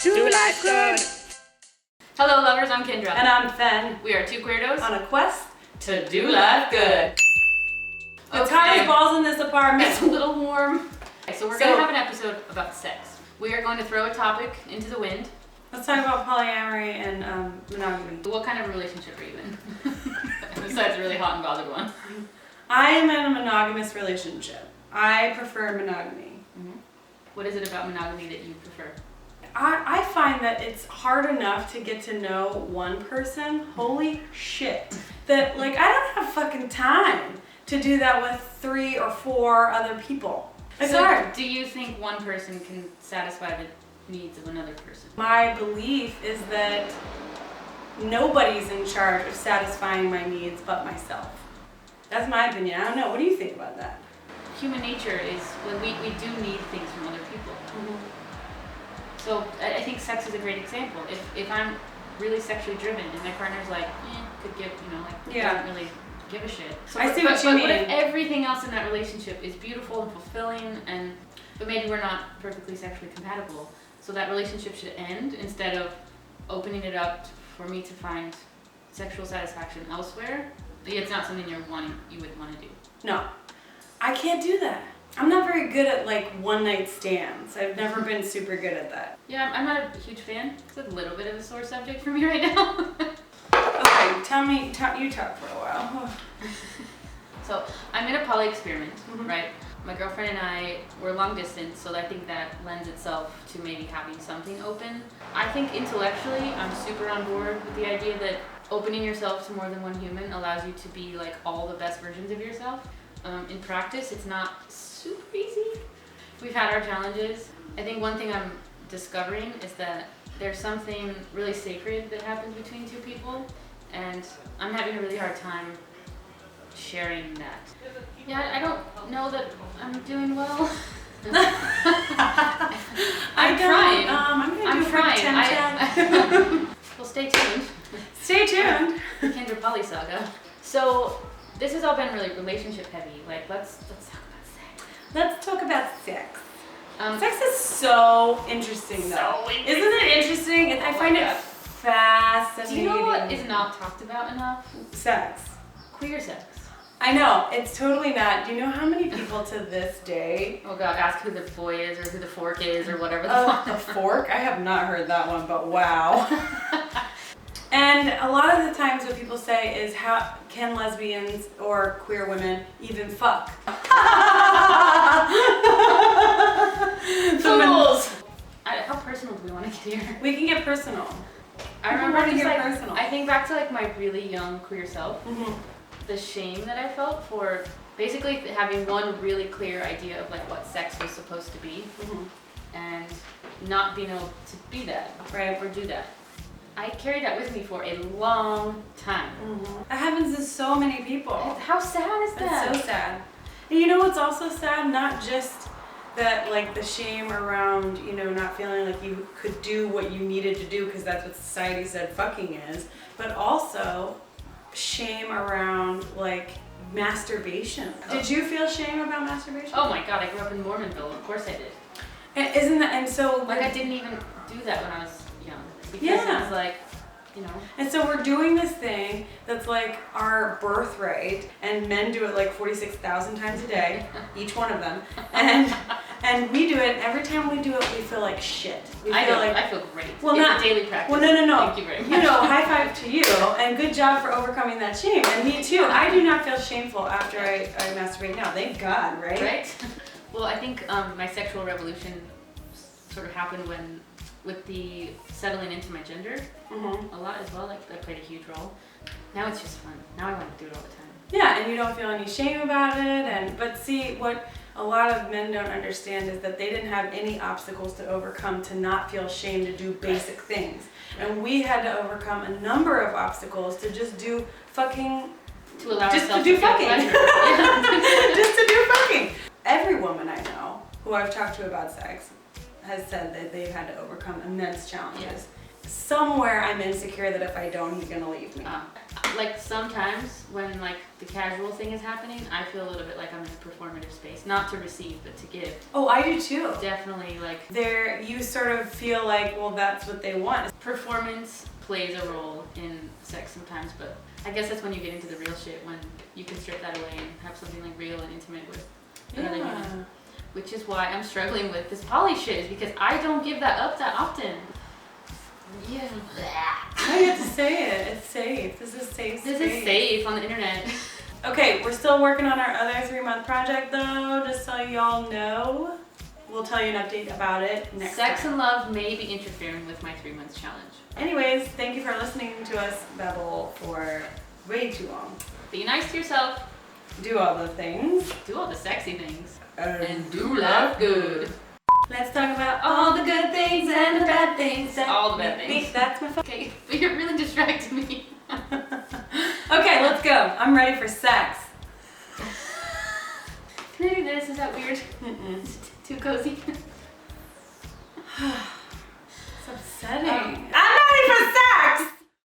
Do life good. Hello lovers, I'm Kindra. And I'm Fen. We are two Queerdos On a quest to do life good. It's hot as balls in this apartment. It's a little warm. Okay, so we're going to have an episode about sex. We are going to throw a topic into the wind. Let's talk about polyamory and monogamy. What kind of relationship are you in? Besides a really hot and bothered one. I am in a monogamous relationship. I prefer monogamy. Mm-hmm. What is it about monogamy that you prefer? I find that it's hard enough to get to know one person. Holy shit. That, like, I don't have fucking time to do that with 3 or 4 other people. It's hard. Do you think one person can satisfy the needs of another person? My belief is that nobody's in charge of satisfying my needs but myself. That's my opinion. I don't know. What do you think about that? Human nature is when we do need things from other people. Mm-hmm. So I think sex is a great example. If I'm really sexually driven and my partner's like, could give, doesn't really give a shit. So I see what you mean. What if everything else in that relationship is beautiful and fulfilling, but maybe we're not perfectly sexually compatible? So that relationship should end instead of opening it up for me to find sexual satisfaction elsewhere. It's not something you would want to do. No, I can't do that. I'm not very good at one night stands. I've never been super good at that. Yeah, I'm not a huge fan. It's a little bit of a sore subject for me right now. Okay, you talk for a while. So I'm in a poly experiment, Mm-hmm. right? My girlfriend and I were long distance, so I think that lends itself to maybe having something open. I think intellectually, I'm super on board with the idea that opening yourself to more than one human allows you to be all the best versions of yourself. In practice, it's not super easy. We've had our challenges. I think one thing I'm discovering is that there's something really sacred that happens between two people, and I'm having a really hard time sharing that. Yeah, I don't know that I'm doing well. I'm trying. I'm trying. Well, stay tuned. Stay tuned. Kindra Poly Saga. So this has all been really relationship heavy. Let's talk about sex. Let's talk about sex. Sex is so interesting, though. Isn't it interesting? I find it fascinating. Do you know what is not talked about enough? Sex. Queer sex. I know, it's totally not. Do you know how many people to this day... Oh god, ask who the boy is or who the fork is or whatever the fuck. The fork? I have not heard that one, but wow. And a lot of the times what people say is, how can lesbians or queer women even fuck? Fools! How personal do we want to get here? We can get personal. I remember personal. I think back to my really young queer self. Mm-hmm. The shame that I felt for basically having one really clear idea of what sex was supposed to be, Mm-hmm. and not being able to be that, Right. or do that. I carried that with me for a long time. Mm-hmm. That happens to so many people. How sad is that? It's so sad. And you know what's also sad? Not just that, the shame around, not feeling like you could do what you needed to do because that's what society said fucking is, but also shame around masturbation. Did you feel shame about masturbation? Oh my god, I grew up in Mormonville. Of course I did. And isn't that, and so I didn't even do that when I was young. Because Yeah. it was And so we're doing this thing that's our birthright, and men do it 46,000 times a day, each one of them, and we do it. Every time we do it, we feel like shit. I feel great. Well, it's not a daily practice. Well, no. Thank you very much. High five to you, and good job for overcoming that shame. And me too. I do not feel shameful after I masturbate now. Thank God, right? Right. Well, I think my sexual revolution sort of happened with the settling into my gender Mm-hmm. a lot as well. That played a huge role. Now it's just fun. Now I want to do it all the time. Yeah, and you don't feel any shame about it. But see, what a lot of men don't understand is that they didn't have any obstacles to overcome to not feel shame to do basic things. And we had to overcome a number of obstacles to just do fucking... To allow just ourselves to do feel fucking. pleasure. Just to do fucking. Every woman I know who I've talked to about sex has said that they've had to overcome immense challenges. Yeah. Somewhere I'm insecure that if I don't, he's gonna leave me. like sometimes when like the casual thing is happening, I feel a little bit like I'm in a performative space, not to receive but to give. Oh, I do too. Definitely like You sort of feel like, well, that's what they want. performance plays a role in sex sometimes, but I guess that's when you get into the real shit, when you can strip that away and have something like real and intimate with another human. Which is why I'm struggling with this poly shit, is because I don't give that up that often. Yeah. Now you have to say it. It's safe. This is safe. This is safe on the internet. Okay, we're still working on our other 3-month project though, just so y'all know. We'll tell you an update about it next Sex time. and love may be interfering with my 3 months challenge. Anyways, thank you for listening to us babble for way too long. Be nice to yourself. Do all the things. Do all the sexy things. And do life good. Let's talk about all the good things and the bad things. All the bad things. That's my Okay, but you're really distracting me. Okay, let's go. I'm ready for sex. Can I do this? Is that weird? Mm-mm. Too cozy?